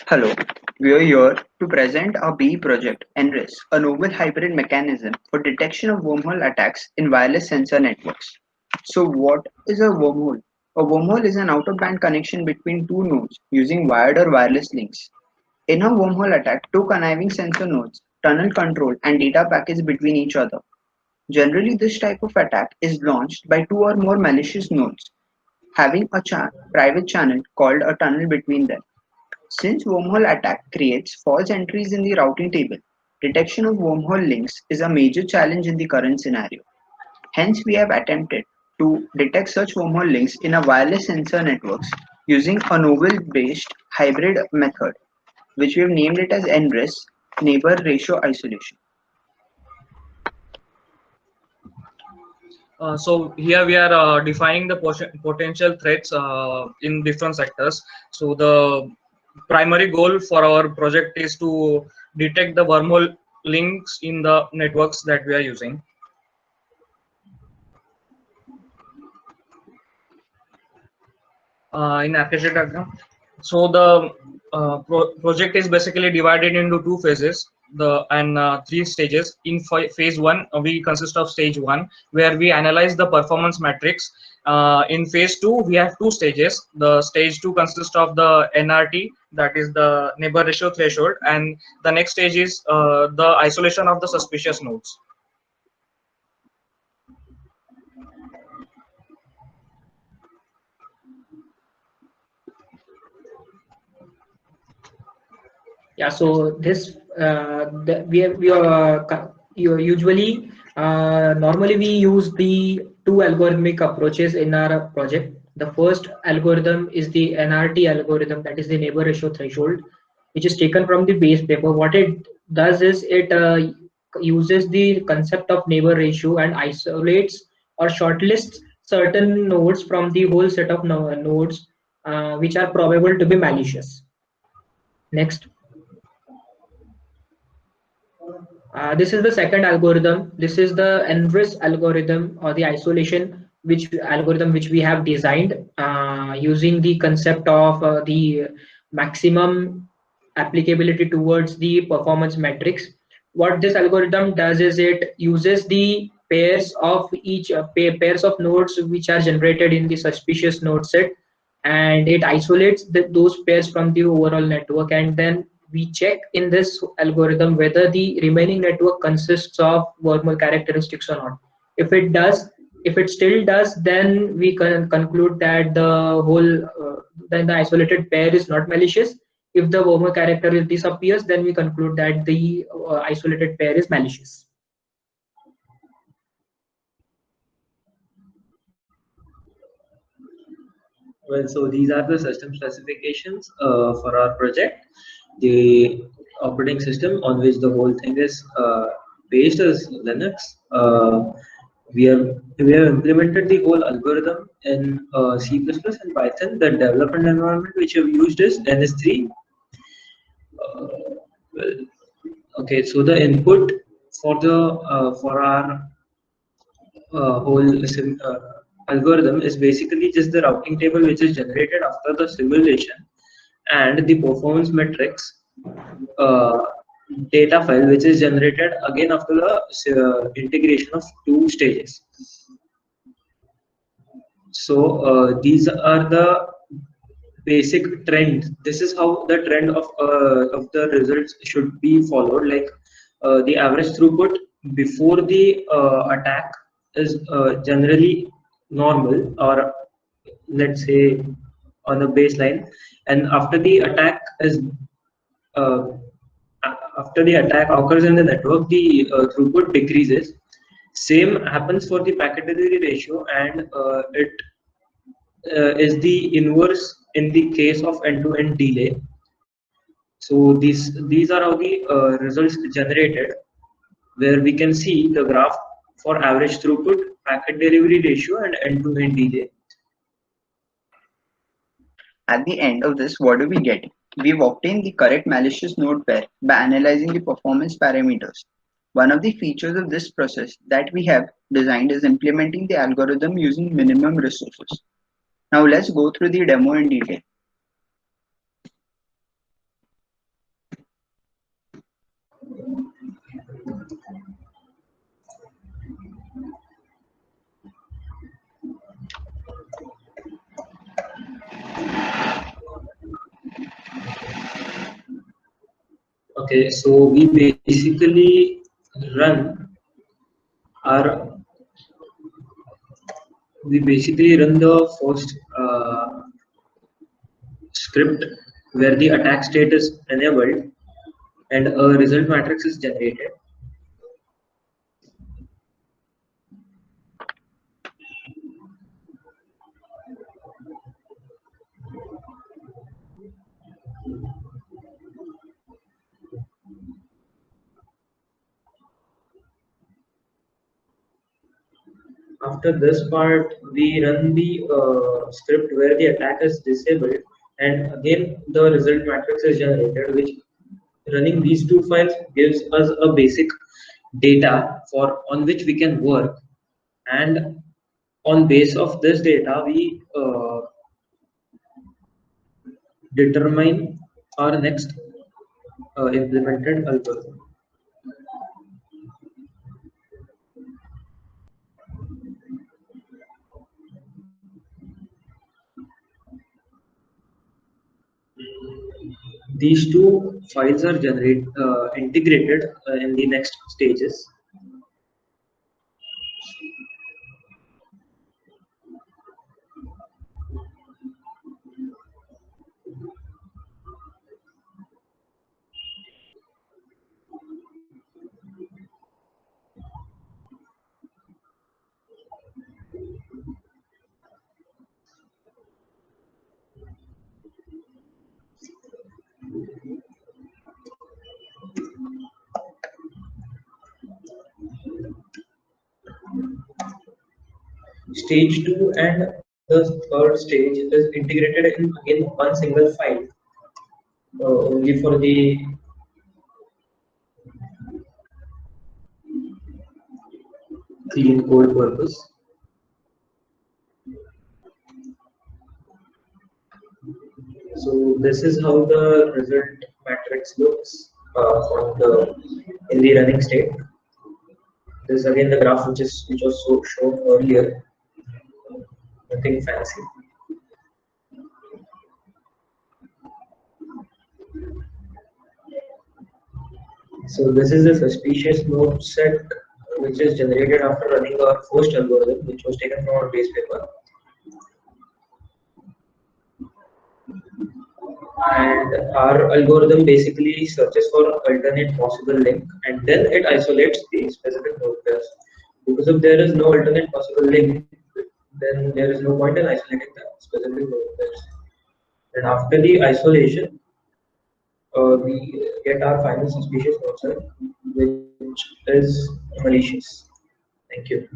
Hello, we are here to present our BE project, NRIS, a novel hybrid mechanism for detection of wormhole attacks in wireless sensor networks. So, what is a wormhole? A wormhole is an out-of-band connection between two nodes using wired or wireless links. In a wormhole attack, two conniving sensor nodes tunnel control and data packets between each other. Generally, this type of attack is launched by two or more malicious nodes having a private channel called a tunnel between them. Since wormhole attack creates false entries in the routing table, detection of wormhole links is a major challenge in the current scenario. Hence, we have attempted to detect such wormhole links in a wireless sensor networks using a novel-based hybrid method, which we have named it as NRIS, Neighbor Ratio Isolation. So here we are defining the potential threats in different sectors. So the primary goal for our project is to detect the wormhole links in the networks that we are using. In application diagram. So the project is basically divided into two phases, three stages. In phase one, we consist of stage one, where we analyze the performance matrix. In phase two, we have two stages. The stage two consists of the NRT, that is the neighbor ratio threshold, and the next stage is the isolation of the suspicious nodes. Yeah, so this we usually normally we use the two algorithmic approaches in our project. The first algorithm is the NRT algorithm, that is the neighbor ratio threshold, which is taken from the base paper. What it does is it uses the concept of neighbor ratio and isolates or shortlists certain nodes from the whole set of nodes which are probable to be malicious. Next. This is the second algorithm. This is the NRIS algorithm or the isolation which we have designed using the concept of the maximum applicability towards the performance metrics. What this algorithm does is it uses the pairs of each pairs of nodes which are generated in the suspicious node set, and it isolates those pairs from the overall network, and then we check in this algorithm whether the remaining network consists of wormhole characteristics or not. If it does, if it still does, then we can conclude that then the isolated pair is not malicious. If the wormhole character disappears, then we conclude that the isolated pair is malicious. Well, so these are the system specifications for our project. The operating system on which the whole thing is based is Linux. We have implemented the whole algorithm in C++ and Python. The development environment which we have used is NS3. Well, okay, so the input for our whole algorithm is basically just the routing table which is generated after the simulation, and the performance metrics data file which is generated again after the integration of two stages. So these are the basic trends. This is how the trend of the results should be followed. Like the average throughput before the attack is generally normal, or let's say on the baseline, and after the attack is after the attack occurs in the network, the throughput decreases. Same happens for the packet delivery ratio, and it is the inverse in the case of end-to-end delay. So these are how the results generated, where we can see the graph for average throughput, packet delivery ratio, and end-to-end delay. At the end of this, what do we get? We've obtained the correct malicious node pair by analyzing the performance parameters. One of the features of this process that we have designed is implementing the algorithm using minimum resources. Now let's go through the demo in detail. Okay, so we basically run our the first script where the attack state is enabled and a result matrix is generated. After this part, we run the script where the attack is disabled, and again the result matrix is generated, which running these two files gives us a basic data for on which we can work, and on base of this data we determine our next implemented algorithm. These two files are integrated in the next stages. Stage 2 and the third stage is integrated in one single file, only for the clean code purpose. So this is how the result matrix looks in the running state. This is again the graph which was shown earlier. Nothing fancy. So this is the suspicious node set which is generated after running our first algorithm, which was taken from our base paper. And our algorithm basically searches for alternate possible link, and then it isolates the specific node pairs. Because if there is no alternate possible link, then there is no point in isolating the specific node pairs. And after the isolation, we get our final suspicious node set, which is malicious. Thank you.